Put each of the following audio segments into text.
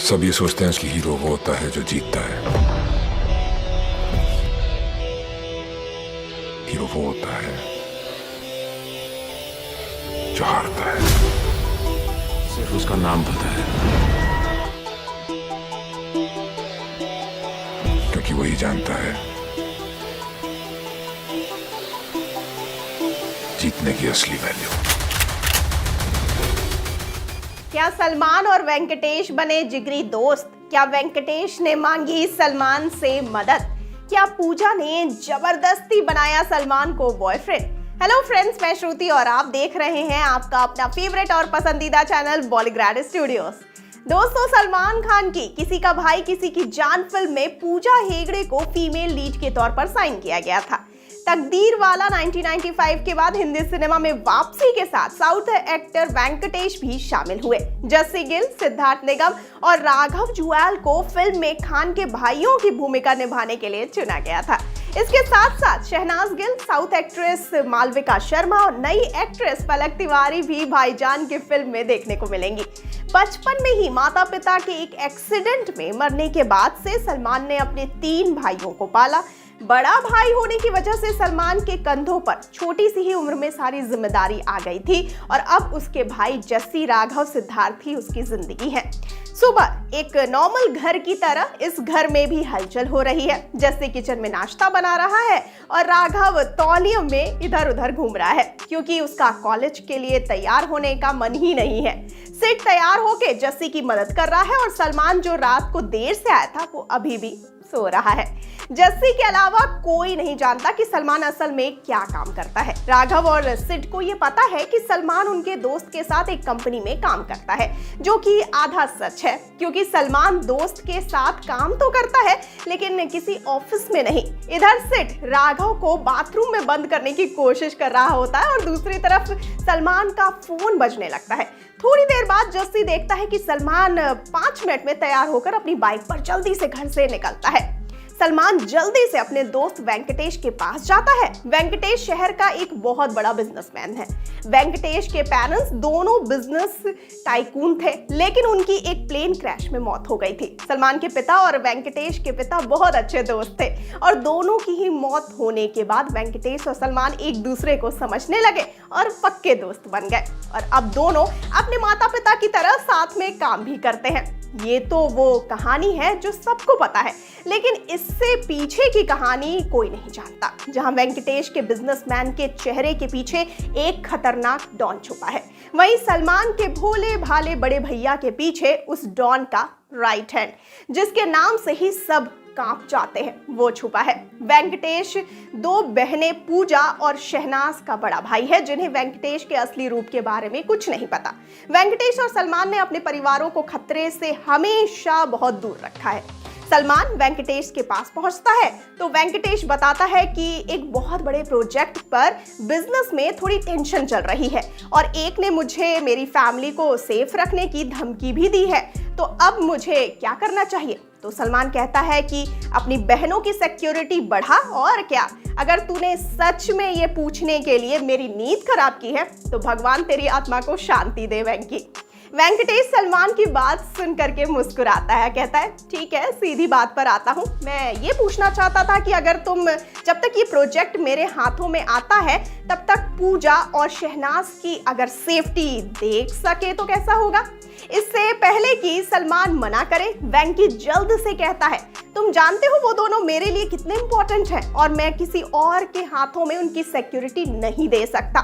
सब ये सोचते हैं कि हीरो वो होता है जो जीतता है। हीरो वो होता है जो हारता है। सिर्फ उसका नाम पता है, क्योंकि वही जानता है जीतने की असली वैल्यू। क्या सलमान और वेंकटेश बने जिगरी दोस्त? क्या वेंकटेश ने मांगी सलमान से मदद? क्या पूजा ने जबरदस्ती बनाया सलमान को बॉयफ्रेंड? हेलो फ्रेंड्स, मैं श्रुति और आप देख रहे हैं आपका अपना फेवरेट और पसंदीदा चैनल बॉलीग्राड स्टूडियोज। दोस्तों, सलमान खान की किसी का भाई किसी की जान फिल्म में पूजा हेगड़े को फीमेल लीड के तौर पर साइन किया गया था। तकदीर वाला 1995 के बाद हिंदी सिनेमा में वापसी के साथ साउथ एक्टर वेंकटेश भी शामिल हुए। जस्सी गिल, सिद्धार्थ निगम और राघव जुएल को फिल्म में खान के भाइयों की भूमिका निभाने के लिए चुना गया था। इसके साथ साथ शहनाज गिल, साउथ एक्ट्रेस मालविका शर्मा और नई एक्ट्रेस पलक तिवारी भी भाईजान की फिल्म में देखने को मिलेंगी। बचपन में ही माता पिता के एक एक्सीडेंट में मरने के बाद से सलमान ने अपने 3 भाइयों को पाला। बड़ा भाई होने की वजह से सलमान के कंधों पर छोटी सी ही उम्र में सारी जिम्मेदारी आ गई थी और अब उसके भाई जस्सी, राघव, सिद्धार्थ ही उसकी जिंदगी है। सुबह एक नॉर्मल घर की तरह इस घर में भी हलचल हो रही है। जस्सी किचन में नाश्ता बना रहा है और राघव तौलियों में इधर उधर घूम रहा है, क्योंकि उसका कॉलेज के लिए तैयार होने का मन ही नहीं है। सिड तैयार होके जस्सी की मदद कर रहा है और सलमान, जो रात को देर से आया था, वो अभी भी सो रहा है। जस्सी के अलावा कोई नहीं जानता कि सलमान असल में क्या काम करता है। राघव और सिड को ये पता है कि सलमान उनके दोस्त के साथ एक कंपनी में काम करता है, जो कि आधा सच है, क्योंकि सलमान दोस्त के साथ काम तो करता है लेकिन किसी ऑफिस में नहीं। इधर सिड राघव को बाथरूम में बंद करने की कोशिश कर रहा होता है और दूसरी तरफ सलमान का फोन बजने लगता है। थोड़ी देर बाद जस्सी देखता है कि सलमान 5 मिनट में तैयार होकर अपनी बाइक पर जल्दी से घर से निकलता है। सलमान जल्दी से अपने दोस्त वेंकटेश के पास जाता है। वेंकटेश शहर का एक बहुत बड़ा बिजनेसमैन है। वेंकटेश के पेरेंट्स दोनों बिजनेस टाइकून थे, लेकिन उनकी एक प्लेन क्रैश में मौत हो गई थी। सलमान के पिता और वेंकटेश के पिता बहुत अच्छे दोस्त थे और दोनों की ही मौत होने के बाद वेंकटेश और सलमान एक दूसरे को समझने लगे और पक्के दोस्त बन गए और अब दोनों अपने माता पिता की तरह साथ में काम भी करते हैं। ये तो वो कहानी है जो सबको पता है, लेकिन इससे पीछे की कहानी कोई नहीं जानता, जहां वेंकटेश के बिजनेसमैन के चेहरे के पीछे एक खतरनाक डॉन छुपा है। वहीं सलमान के भोले भाले बड़े भैया के पीछे उस डॉन का राइट हैंड, जिसके नाम से ही सब कांप जाते हैं, वो छुपा है। वेंकटेश 2 बहनें पूजा और शहनाज का बड़ा भाई है, जिन्हें वेंकटेश के असली रूप के बारे में कुछ नहीं पता। वेंकटेश और सलमान ने अपने परिवारों को खतरे से हमेशा बहुत दूर रखा है। सलमान वेंकटेश के पास पहुंचता है तो वेंकटेश बताता है कि एक बहुत बड़े प्रोजेक्ट पर बिजनेस में थोड़ी टेंशन चल रही है और एक ने मुझे मेरी फैमिली को सेफ रखने की धमकी भी दी है, तो अब मुझे क्या करना चाहिए? तो सलमान कहता है कि अपनी बहनों की सिक्योरिटी बढ़ा, और क्या, अगर तूने सच में ये पूछने के लिए मेरी नींद खराब की है तो भगवान तेरी आत्मा को शांति दे वेंकी। वेंकटेश सलमान की बात सुन करके मुस्कुराता है, कहता है ठीक है, सीधी बात पर आता हूँ। मैं ये पूछना चाहता था कि अगर जब तक ये प्रोजेक्ट मेरे हाथों में आता है तब तक पूजा और शहनाज की अगर सेफ्टी देख सके तो कैसा होगा? इससे पहले कि सलमान मना करे, वेंकी जल्द से कहता है तुम जानते हो वो दोनों मेरे लिए कितने इंपॉर्टेंट हैं और मैं किसी और के हाथों में उनकी सिक्योरिटी नहीं दे सकता।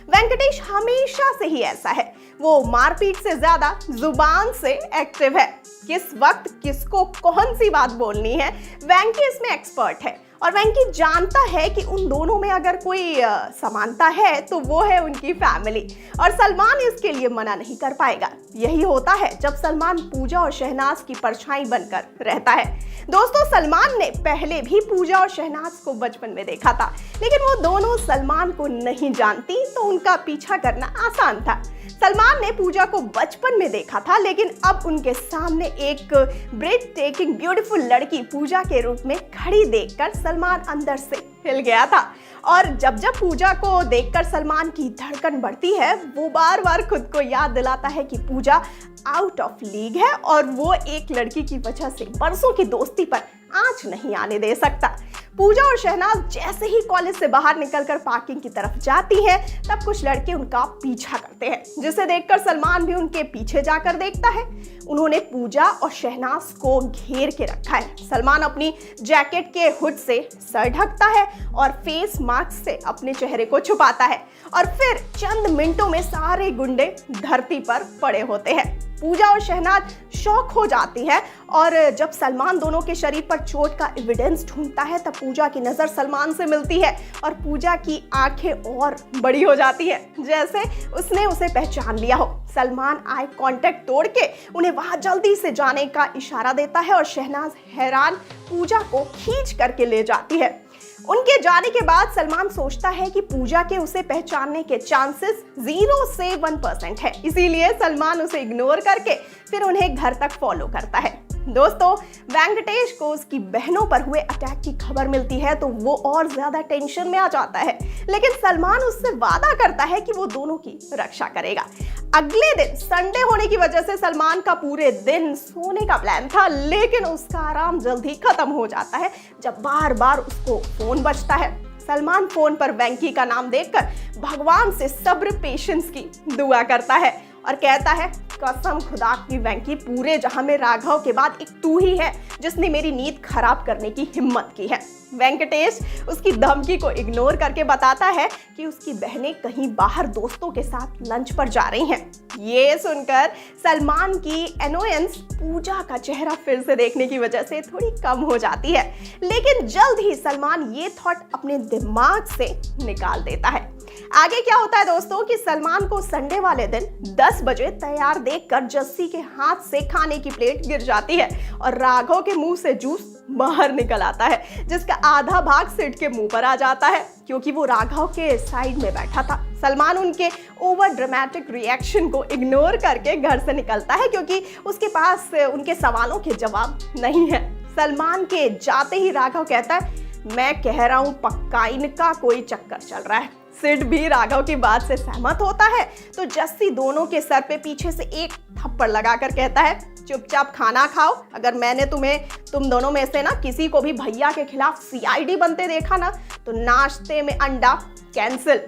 वेंकटेश हमेशा से ही ऐसा है, वो मारपीट से ज्यादा जुबान से एक्टिव है। किस वक्त किसको कौन सी बात बोलनी है, वेंकी इसमें एक्सपर्ट है और वेंकी जानता है कि उन दोनों में अगर कोई समानता है तो वो है उनकी फैमिली, और सलमान इसके लिए मना नहीं कर पाएगा। यही होता है जब सलमान पूजा और शहनाज की परछाई बनकर रहता है। दोस्तों, सलमान ने पहले भी पूजा और शहनाज को बचपन में देखा था, लेकिन वो दोनों सलमान को नहीं जानती, तो उनका पीछा करना आसान था। सलमान ने पूजा को बचपन में देखा था, लेकिन अब उनके सामने एक ब्रेथ टेकिंग ब्यूटीफुल लड़की पूजा के रूप में खड़ी देखकर सलमान अंदर से हिल गया था। और जब जब पूजा को देखकर सलमान की धड़कन बढ़ती है, वो बार बार खुद को याद दिलाता है कि पूजा आउट ऑफ लीग है और वो एक लड़की की वजह से बरसों की दोस्ती पर आंच नहीं आने दे सकता। पूजा और शहनाज जैसे ही कॉलेज से बाहर निकलकर पार्किंग की तरफ जाती हैं, तब कुछ लड़के उनका पीछा करते हैं, जिसे देखकर सलमान भी उनके पीछे जाकर देखता है। उन्होंने पूजा और शहनाज को घेर के रखा है। सलमान अपनी जैकेट के हुड से सर ढकता है और फेस मास्क से अपने चेहरे को छुपाता है और फिर चंद मिनटों में सारे गुंडे धरती पर पड़े होते हैं। पूजा और शहनाज शॉक हो जाती है और जब सलमान दोनों के शरीर पर चोट का एविडेंस ढूंढता है, तब पूजा की नजर सलमान से मिलती है और पूजा की आंखें और बड़ी हो जाती हैं, जैसे उसने उसे पहचान लिया हो। सलमान आई कांटेक्ट तोड़ के उन्हें वहां जल्दी से जाने का इशारा देता है और शहनाज हैरान पूजा को खींच करके ले जाती है। उनके जाने के बाद सलमान सोचता है कि पूजा के उसे पहचानने के चांसेस 0 से 1% है, इसीलिए सलमान उसे इग्नोर करके फिर उन्हें घर तक फॉलो करता है। दोस्तों, वेंकटेश को उसकी बहनों पर हुए अटैक की खबर मिलती है तो वो और ज्यादा टेंशन में आ जाता है, लेकिन सलमान उससे वादा करता है कि वो दोनों की रक्षा करेगा। अगले दिन संडे होने की वजह से सलमान का पूरे दिन सोने का प्लान था, लेकिन उसका आराम जल्दी खत्म हो जाता है जब बार बार उसको फोन बजता है। सलमान फोन पर वेंकी का नाम देखकर भगवान से सब्र पेशेंस की दुआ करता है और कहता है, कसम खुदा की वेंकी, पूरे जहां में राघव के बाद एक तू ही है जिसने मेरी नींद खराब करने की हिम्मत की है। वेंकटेश उसकी धमकी को इग्नोर करके बताता है कि उसकी बहनें कहीं बाहर दोस्तों के साथ लंच पर जा रही हैं। ये सुनकर सलमान की एनोयंस पूजा का चेहरा फिर से देखने की वजह से थोड़ी कम हो जाती है, लेकिन जल्द ही सलमान ये थॉट अपने दिमाग से निकाल देता है। आगे क्या होता है दोस्तों कि सलमान को संडे वाले दिन 10 बजे तैयार देखकर जस्सी के हाथ से खाने की प्लेट गिर जाती है और राघव के मुंह से जूस बाहर निकल आता है, जिसका आधा भाग सिड के मुंह पर आ जाता है क्योंकि वो राघव के साइड में बैठा था। सलमान उनके ओवर ड्रामेटिक रिएक्शन को इग्नोर करके घर से निकलता है क्योंकि उसके पास उनके सवालों के जवाब नहीं है। सलमान के जाते ही राघव कहता है, मैं कह रहा हूं पक्का इनका कोई चक्कर चल रहा है। सिड भी राघव की बात से सहमत होता है तो जस्सी दोनों के सर पे पीछे से एक थप्पड़ लगाकर कहता है, चुपचाप खाना खाओ। अगर मैंने तुम दोनों में से ना किसी को भी भैया के खिलाफ सीआईडी बनते देखा ना तो नाश्ते में अंडा कैंसिल।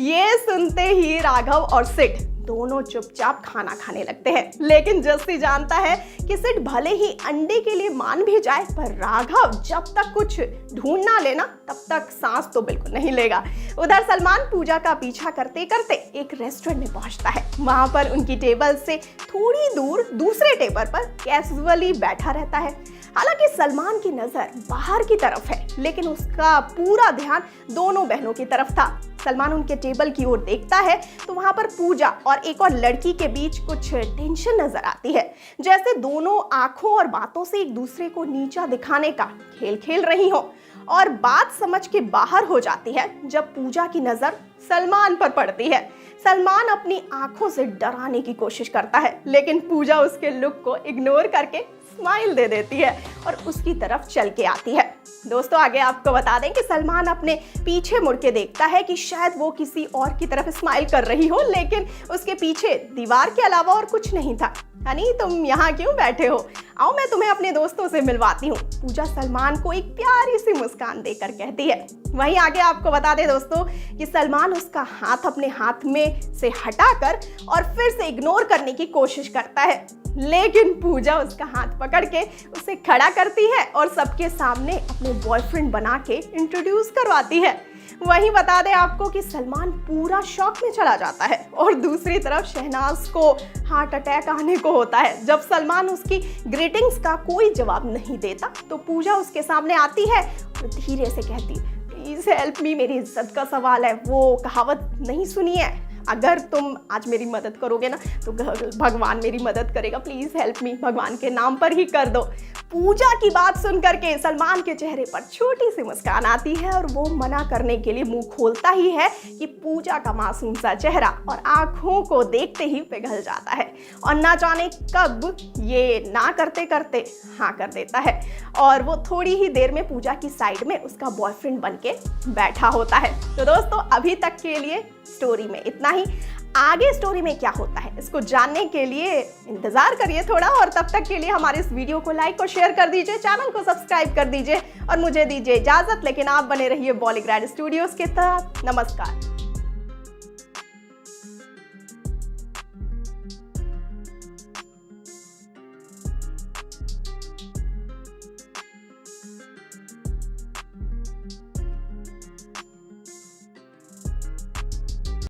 ये सुनते ही राघव और सिड दोनों चुपचाप खाना खाने लगते हैं, लेकिन जस्सी जानता है कि सिड भले ही अंडे के लिए मान भी जाए, पर राघव जब तक कुछ ढूंढ ना लेना तब तक सांस तो बिल्कुल नहीं लेगा। उधर सलमान पूजा का पीछा करते करते एक रेस्टोरेंट में पहुंचता है। वहां पर उनकी टेबल से थोड़ी दूर दूसरे टेबल पर कैजुअली बैठा रहता है। हालांकि सलमान की नजर बाहर की तरफ है, लेकिन उसका पूरा ध्यान दोनों बहनों की तरफ था। सलमान उनके टेबल की ओर देखता है तो वहां पर पूजा और एक और लड़की के बीच कुछ टेंशन नजर आती है, जैसे दोनों आंखों और बातों से एक दूसरे को नीचा दिखाने का खेल खेल रही हो। और बात समझ के बाहर हो जाती है जब पूजा की नजर सलमान पर पड़ती है। सलमान अपनी आंखों से डराने की कोशिश करता है, लेकिन पूजा उसके लुक को इग्नोर करके स्माइल दे देती है और उसकी तरफ चल के आती है। दोस्तों, आगे आपको बता दें कि सलमान अपने पीछे मुड़ के देखता है कि शायद वो किसी और की तरफ स्माइल कर रही हो, लेकिन उसके पीछे दीवार के अलावा और कुछ नहीं था। हनी, तुम यहाँ क्यों बैठे हो? आओ मैं तुम्हें अपने दोस्तों से मिलवाती हूँ, पूजा सलमान को एक प्यारी सी मुस्कान देकर कहती है। वहीं आगे आपको बता दें दोस्तों कि सलमान उसका हाथ अपने हाथ में से हटाकर और फिर से इग्नोर करने की कोशिश करता है, लेकिन पूजा उसका हाथ पकड़ के उसे खड़ा करती है और सबके सामने अपने बॉयफ्रेंड बना के इंट्रोड्यूस करवाती है। वहीं बता दें आपको कि सलमान पूरा शॉक में चला जाता है और दूसरी तरफ शहनाज को हार्ट अटैक आने को होता है। जब सलमान उसकी ग्रीटिंग्स का कोई जवाब नहीं देता तो पूजा उसके सामने आती है और धीरे से कहती, प्लीज हेल्प मी, मेरी इज्जत का सवाल है। वो कहावत नहीं सुनी है, अगर तुम आज मेरी मदद करोगे ना तो भगवान मेरी मदद करेगा, प्लीज हेल्प मी, भगवान के नाम पर ही कर दो। पूजा की बात सुन करके सलमान के चेहरे पर छोटी सी मुस्कान आती है और वो मना करने के लिए मुंह खोलता ही है कि पूजा का मासूम सा चेहरा और आंखों को देखते ही पिघल जाता है और ना जाने कब ये ना करते करते हाँ कर देता है और वो थोड़ी ही देर में पूजा की साइड में उसका बॉयफ्रेंड बनके बैठा होता है। तो दोस्तों अभी तक के लिए स्टोरी में इतना ही। आगे स्टोरी में क्या होता है इसको जानने के लिए इंतजार करिए थोड़ा, और तब तक के लिए हमारे इस वीडियो को लाइक और शेयर कर दीजिए, चैनल को सब्सक्राइब कर दीजिए और मुझे दीजिए इजाजत। लेकिन आप बने रहिए बॉलीग्रैड स्टूडियोज के साथ। नमस्कार।